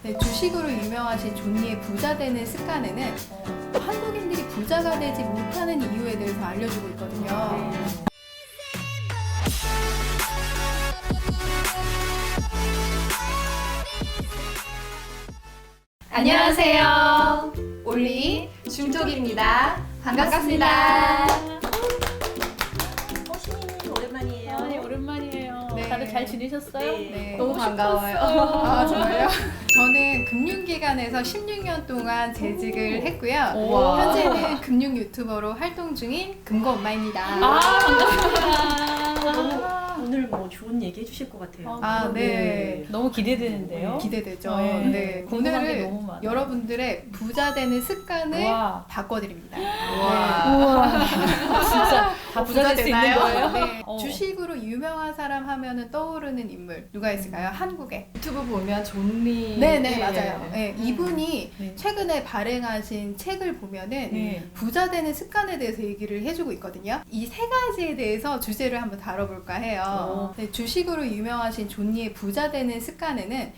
네, 주식으로 유명하신 존니의 부자 되는 습관에는 한국인들이 부자가 되지 못하는 이유에 대해서 알려주고 있거든요. 안녕하세요. 올리 중톡입니다. 반갑습니다. 신이님 오랜만이에요. 네, 오랜만이에요. 네. 다들 잘 지내셨어요? 네. 너무 반가워요. 아, 정말요? 저는 금융기관에서 16년 동안 재직을 했고요. 우와. 현재는 금융 유튜버로 활동 중인 금고엄마입니다. 반갑습니다. 오늘 뭐 좋은 얘기 해주실 것 같아요. 아, 네. 너무 기대되는데요. 기대되죠. 네. 네. 궁금한 게 오늘은 너무 많아요. 여러분들의 부자 되는 습관을 와. 바꿔드립니다. 우와. 진짜 다 부자 될 수 있는 거예요? 네. 어. 주식으로 유명한 사람 하면은 떠오르는 인물 누가 있을까요? 한국에. 유튜브 보면 존니 네네 맞아요. 네. 음. 이분이 네. 최근에 발행하신 책을 보면은 네. 부자 되는 습관에 대해서 얘기를 해주고 있거든요. 이 세 가지에 대해서 주제를 한번 다뤄볼까 해요. 네, 주식으로 유명하신 존니의 부자 되는 습관에는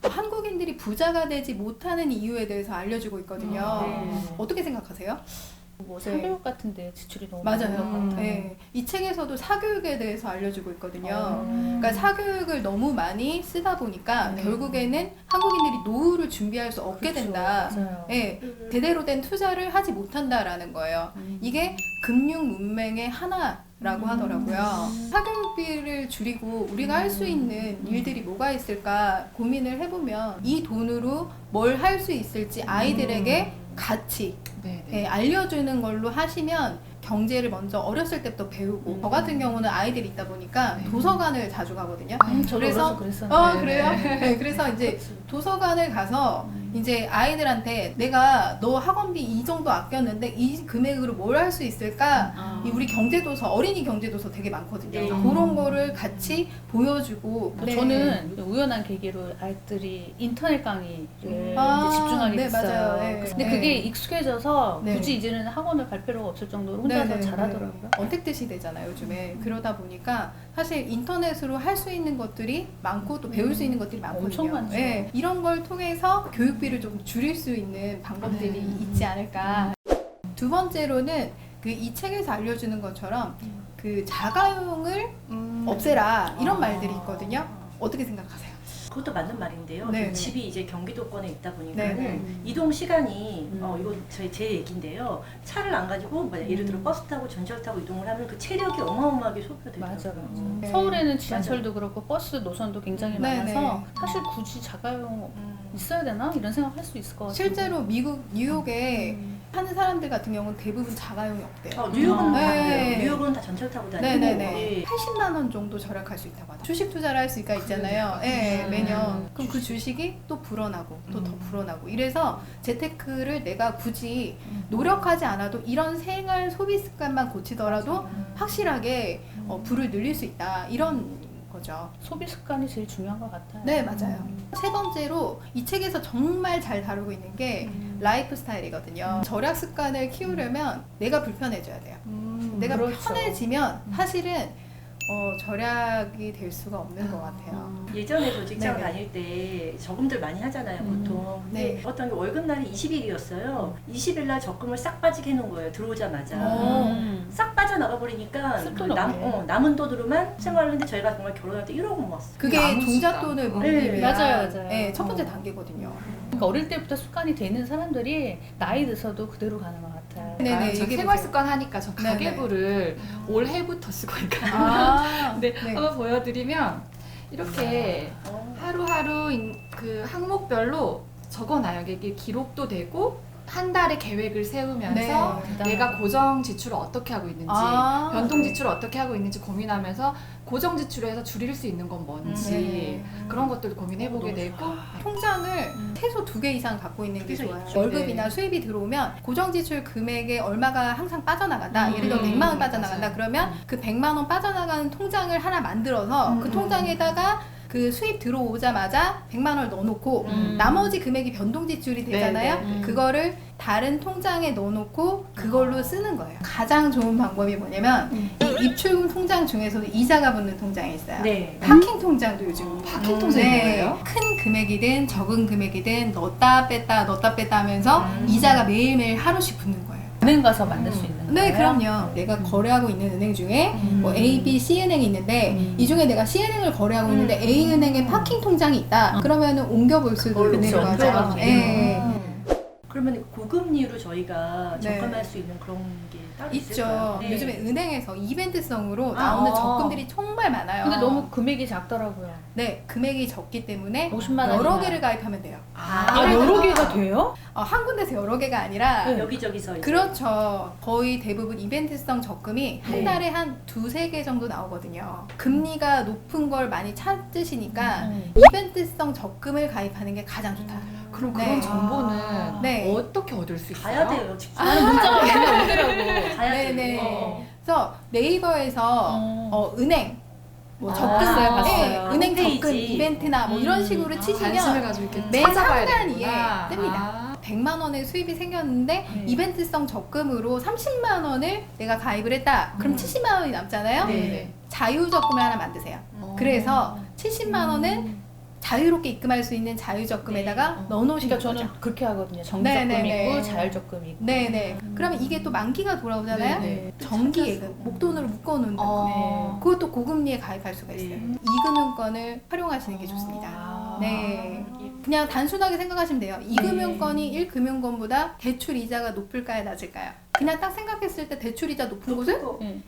한국인들이 부자가 되지 못하는 이유에 대해서 알려주고 있거든요. 어떻게 생각하세요? 뭐 네. 사교육 같은데 지출이 너무 많은 것 맞아요. 같아요. 네. 이 책에서도 사교육에 대해서 알려주고 있거든요. 음. 그러니까 사교육을 너무 많이 쓰다 보니까 네. 결국에는 한국인들이 노후를 준비할 수 없게 그렇죠. 된다. 맞아요. 네, 제대로 된 투자를 하지 못한다라는 거예요. 이게 금융 문맹의 하나라고 하더라고요. 사교육비를 줄이고 우리가 할 수 있는 일들이 뭐가 있을까 고민을 해보면 이 돈으로 뭘 할 수 있을지 아이들에게 같이 네, 알려주는 걸로 하시면 경제를 먼저 어렸을 때부터 배우고 저 같은 경우는 아이들이 있다 보니까 도서관을 자주 가거든요. 저도 그래서 어려서 그랬었는데. 그래요? 네, 그래서 이제 도서관을 가서 이제 아이들한테 내가 너 학원비 이 정도 아꼈는데 이 금액으로 뭘 할 수 있을까? 이 우리 경제도서 어린이 경제도서 되게 많거든요. 네. 그런 거를 같이 보여주고 네. 저는 우연한 계기로 아이들이 인터넷 강의를 이제 집중하게 네, 됐어요. 맞아요. 네. 근데 네. 그게 익숙해져서 네. 굳이 이제는 학원을 갈 필요가 없을 정도로 혼자서 네, 네, 잘하더라고요. 네. 언택트 시대잖아요 요즘에. 그러다 보니까 사실 인터넷으로 할 수 있는 것들이 많고 또 배울 수 있는 것들이 많거든요. 엄청 많죠. 네, 이런 걸 통해서 교육비를 좀 줄일 수 있는 방법들이 있지 않을까. 두 번째로는 그 이 책에서 알려주는 것처럼 그 자가용을 없애라 이런 말들이 있거든요. 어떻게 생각하세요? 그것도 맞는 말인데요. 네. 좀 집이 이제 경기도권에 있다 보니까는 네. 이동 시간이 이거 제 얘기인데요. 차를 안 가지고 예를 들어 버스 타고 전철 타고 이동을 하면 그 체력이 어마어마하게 소비가 되더라고요. 맞아. 네. 서울에는 지하철도 그렇고 버스 노선도 굉장히 네, 많아서 네. 사실 굳이 자가용 있어야 되나 이런 생각 할 수 있을 것 같아요. 실제로 미국 뉴욕에 사는 사람들 같은 경우는 대부분 자가용이 없대요. 뉴욕은 다 네. 그래요. 뉴욕은 다 전철 타고 다니고. 네네네. 예. 80만 원 정도 절약할 수 있다고 하죠. 주식 투자를 할 수가 있잖아요. 네, 매년. 그럼 그 주식이 또 불어나고 또 더 불어나고. 이래서 재테크를 내가 굳이 노력하지 않아도 이런 생활 소비 습관만 고치더라도 확실하게 불을 늘릴 수 있다. 이런 거죠. 소비 습관이 제일 중요한 것 같아요. 네, 맞아요. 세 번째로 이 책에서 정말 잘 다루고 있는 게 라이프 스타일이거든요. 절약 습관을 키우려면 내가 불편해져야 돼요. 내가 그렇죠. 편해지면 사실은 절약이 될 수가 없는 것 같아요. 예전에 저 직장 네네. 다닐 때 저금들 많이 하잖아요, 보통. 근데 네. 어떤 게 월급날이 20일이었어요. 20일 날 적금을 싹 빠지게 해놓은 거예요, 들어오자마자. 싹 빠져나가 버리니까 쓸돈 그 없네. 남은 돈으로만 생활을 했는데 저희가 정말 결혼할 때 1억 모았어요. 그게 종잣돈을 못 네, 내면 맞아요. 네, 첫 번째 단계거든요. 그러니까 어릴 때부터 습관이 되는 사람들이 나이 들어서도 그대로 가는 것 같아요. 네. 네네, 저 얘기해보세요. 생활 습관 하니까 저 네네. 가계부를 올해부터 쓰고 있거든요. 네. 한번 보여드리면 이렇게 하루하루 그 항목별로 적어놔요. 이게 기록도 되고 한 달의 계획을 세우면서 네. 내가 고정 지출을 어떻게 하고 있는지 변동 지출을 어떻게 하고 있는지 고민하면서 고정 지출에서 줄일 수 있는 건 뭔지 네. 그런 것들도 고민해보게 너무 되고 통장을 최소 2개 이상 갖고 있는 게 그래서 좋아요. 있죠. 월급이나 수입이 들어오면 고정지출 금액에 얼마가 항상 빠져나간다. 예를 들어 100만 원 빠져나간다. 맞아요. 그러면 그 100만 원 빠져나가는 통장을 하나 만들어서 그 통장에다가 그 수입 들어오자마자 100만 원을 넣어놓고 나머지 금액이 변동 지출이 되잖아요. 네, 네. 그거를 다른 통장에 넣어놓고 그걸로 쓰는 거예요. 가장 좋은 방법이 뭐냐면 이 입출금 통장 중에서도 이자가 붙는 통장이 있어요. 네. 파킹 통장도 요즘 파킹 통장이 뭐예요? 큰 금액이든 적은 금액이든 넣었다 뺐다 하면서 이자가 매일매일 하루씩 붙는 거예요. 은행 가서 만들 수 있는 거예요? 네, 그럼요. 내가 거래하고 있는 은행 중에 뭐 A, B, C 은행이 있는데 이 중에 내가 C 은행을 거래하고 있는데 A 은행에 파킹 통장이 있다. 그러면은 옮겨볼 수도 있는 그렇죠. 거죠. 그렇죠. 예. 그러면 고금리로 저희가 네. 적금할 수 있는 그런 게 따로 있죠. 있을까요? 네. 요즘에 은행에서 이벤트성으로 나오는 아. 적금들이 정말 많아요. 근데 너무 금액이 작더라고요. 네, 금액이 적기 때문에 50만 원. 여러 개를 가입하면 돼요. 여러 개가 돼요? 한 군데서 여러 개가 아니라 네. 여기저기서 이제 그렇죠. 거의 대부분 이벤트성 적금이 한 네. 달에 한 두세 개 정도 나오거든요. 금리가 높은 걸 많이 찾으시니까 음. 이벤트성 적금을 가입하는 게 가장 좋다. 그럼 네. 그런 정보는 네. 어떻게 얻을 수 있어요? 가야 돼요. 직접. 나는 문자가 맨날 오더라고. 가야 네네. 돼요. 그래서 네이버에서 은행 뭐 아, 적금, 봤어요. 은행 홈페이지. 적금 이벤트나 뭐 이런 식으로 관심을 치시면 가지고 이렇게 매 찾아봐야 상단위에 되는구나. 뜹니다. 100만 원의 수입이 생겼는데 네. 이벤트성 적금으로 30만 원을 내가 가입을 했다. 그럼 70만 원이 남잖아요. 네. 자유적금을 하나 만드세요. 그래서 70만 원은 자유롭게 입금할 수 있는 자유적금에다가 네. 넣어놓으시는 그러니까 거죠. 저는 그렇게 하거든요. 정기적금 네네네. 있고 자율적금 있고. 네네. 그러면 이게 또 만기가 돌아오잖아요. 네네. 정기예금, 목돈으로 묶어놓는 거. 그것도 고금리에 가입할 수가 있어요. 네. 이금융권을 활용하시는 게 좋습니다. 아. 네. 그냥 단순하게 생각하시면 돼요. 이금융권이 1금융권보다 대출 이자가 높을까요, 낮을까요? 그냥 딱 생각했을 때 대출 이자 높은 곳은 네.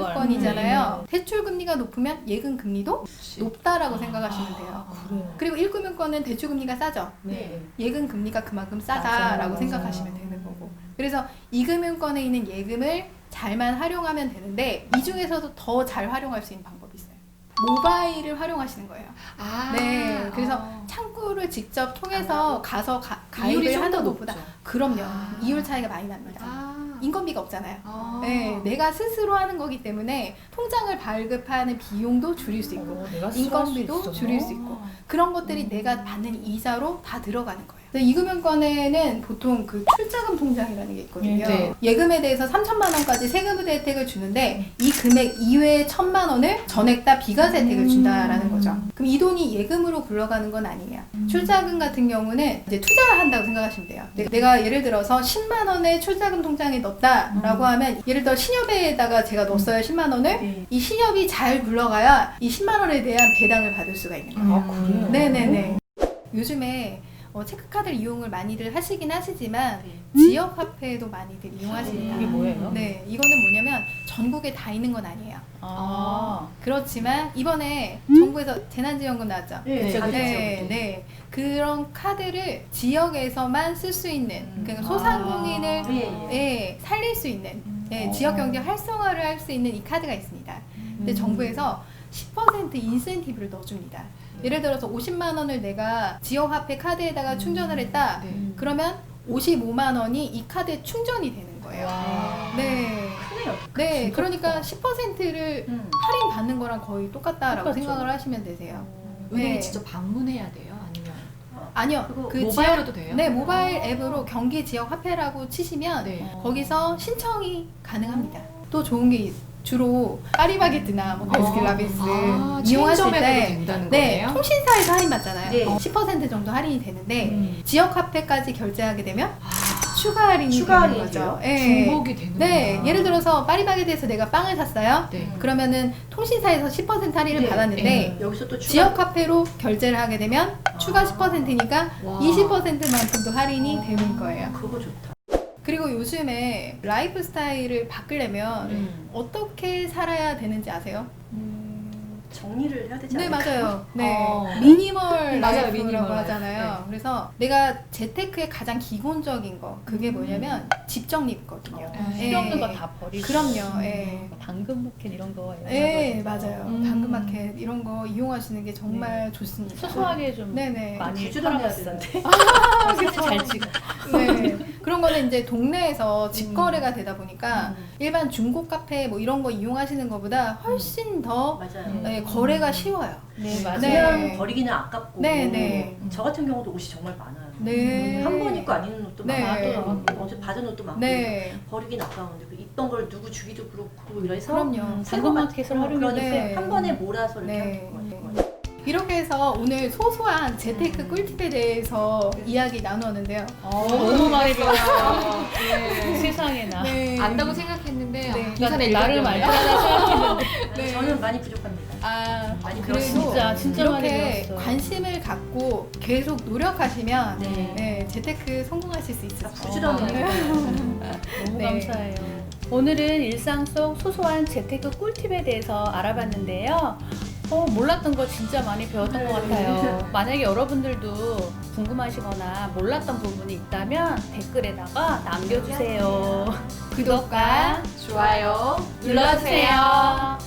이금융권이잖아요. 대출 금리가 높으면 예금 금리도 높다라고 생각하시면 돼요. 그래요. 그리고 1금융권은 대출 금리가 싸죠. 네. 예금 금리가 그만큼 맞아요, 싸다라고 맞아요. 생각하시면 되는 거고. 그래서 이금융권에 있는 예금을 잘만 활용하면 되는데 이 중에서도 더 잘 활용할 수 있는 방법이 있어요. 모바일을 활용하시는 거예요. 아, 네, 그래서 창구를 직접 통해서 가서 이율이 가입을 좀 하는 더 것보다 높죠. 그럼요. 아. 이율 차이가 많이 납니다. 인건비가 없잖아요. 아. 네, 내가 스스로 하는 거기 때문에 통장을 발급하는 비용도 줄일 수 있고 내가 인건비도 줄일 수 있고 그런 것들이 내가 받는 이자로 다 들어가는 거예요. 이금융권에는 보통 그 출자금 통장이라는 게 있거든요. 네. 예금에 대해서 3천만 원까지 세금 혜택을 주는데 이 금액 이외에 1,000만 원을 전액 다 비과세 혜택을 준다라는 거죠. 그럼 이 돈이 예금으로 굴러가는 건 아니에요. 출자금 같은 경우는 이제 투자한다고 생각하시면 돼요. 내가 예를 들어서 10만 원을 출자금 통장에 넣었다라고 하면 예를 들어 신협에다가 제가 넣었어요 10만 원을 네. 이 신협이 잘 굴러가야 이 10만 원에 대한 배당을 받을 수가 있는 거예요. 아, 그래요? 네네네. 요즘에 체크카드를 이용을 많이들 하시긴 하시지만 네. 지역 화폐도 많이들 이용하십니다. 이게 뭐예요? 네, 이거는 뭐냐면 전국에 다 있는 건 아니에요. 아. 그렇지만 이번에 정부에서 재난지원금 나왔죠. 네. 그쵸, 그쵸. 네, 네. 그런 카드를 지역에서만 쓸 수 있는 그러니까 소상공인을 예, 살릴 수 있는 예, 지역 경제 활성화를 할 수 있는 이 카드가 있습니다. 근데 정부에서 10% 인센티브를 넣어줍니다. 예를 들어서 50만 원을 내가 지역 화폐 카드에다가 충전을 했다. 네. 그러면 55만 원이 이 카드에 충전이 되는 거예요. 와. 네. 크네요. 네, 진짜 그러니까 10%를 할인 받는 거랑 거의 똑같다라고 똑같죠. 생각을 하시면 되세요. 은행에 네. 직접 방문해야 돼요? 아니면 아니요. 그거 그 모바일로도 돼요? 네, 모바일 앱으로 경기 지역 화폐라고 치시면 네. 거기서 신청이 가능합니다. 또 좋은 게 주로 파리바게뜨나 뭐 바스킨라빈스 이용하실 체인점에도 때 된다는 네, 거네요? 통신사에서 할인 받잖아요. 네. 10% 정도 할인이 되는데 지역 화폐까지 결제하게 되면 추가 할인이 추가 되는 할인이죠. 거죠. 네. 중복이 되는구나. 네, 예를 들어서 파리바게뜨에서 내가 빵을 샀어요. 네. 그러면은 통신사에서 10% 할인을 네, 받았는데 네. 여기서 또 추가 지역 화폐로 결제를 하게 되면 추가 10%니까 와. 20%만큼도 할인이 되는 거예요. 그거 좋다. 그리고 요즘에 라이프 스타일을 바꾸려면 어떻게 살아야 되는지 아세요? 정리를 해야 되지 네, 않을까? 맞아요. 네. 어. 미니멀 맞아요, 라이프라고 미니멀 하잖아요. 라이프. 그래서 내가 재테크의 가장 기본적인 거 그게 뭐냐면 집 정리거든요. 필요 없는 거 다 버리고. 그럼요. 예. 당근마켓 이런 거. 네, 맞아요. 음. 당근마켓 이런 거 이용하시는 게 정말 좋습니다. 소소하게 좀 네네. 많이 부지런해야 팔아봤어요. 되는데. 사진 잘 찍어. 네. 그런 거는 이제 동네에서 직거래가 되다 보니까 일반 중고 카페 뭐 이런 거 이용하시는 것보다 훨씬 더 맞아요. 네, 거래가 쉬워요. 네, 맞아요. 그냥 네. 버리기는 아깝고 네, 네. 저 같은 경우도 옷이 정말 많아요. 네. 한 번 입고 안 입는 옷도 네. 많고 어제 받은 옷도 많고 네. 버리긴 아까운데 그 입던 걸 누구 주기도 그렇고 이래서 그럼요. 당근마켓을 활용해서 그러니까 한 번에 몰아서 이렇게 네. 하는 것 같아요. 이렇게 해서 오늘 소소한 재테크 꿀팁에 대해서 이야기 나누었는데요. 너무 많이 배웠어요. 네. 세상에나. 네. 안다고 생각했는데 네. 기사를 나름 읽었네요. 알뜰하다 생각했는데 네. 저는 많이 부족합니다. 아, 많이 그래도 배웠습니다. 진짜 많이 이렇게 배웠어요. 관심을 갖고 계속 노력하시면 네. 네, 재테크 성공하실 수 있어요. 부지런해요. 너무 네. 감사해요. 오늘은 일상 속 소소한 재테크 꿀팁에 대해서 알아봤는데요. 몰랐던 거 진짜 많이 배웠던 것 같아요. 만약에 여러분들도 궁금하시거나 몰랐던 부분이 있다면 댓글에다가 남겨주세요. 구독과 좋아요 눌러주세요.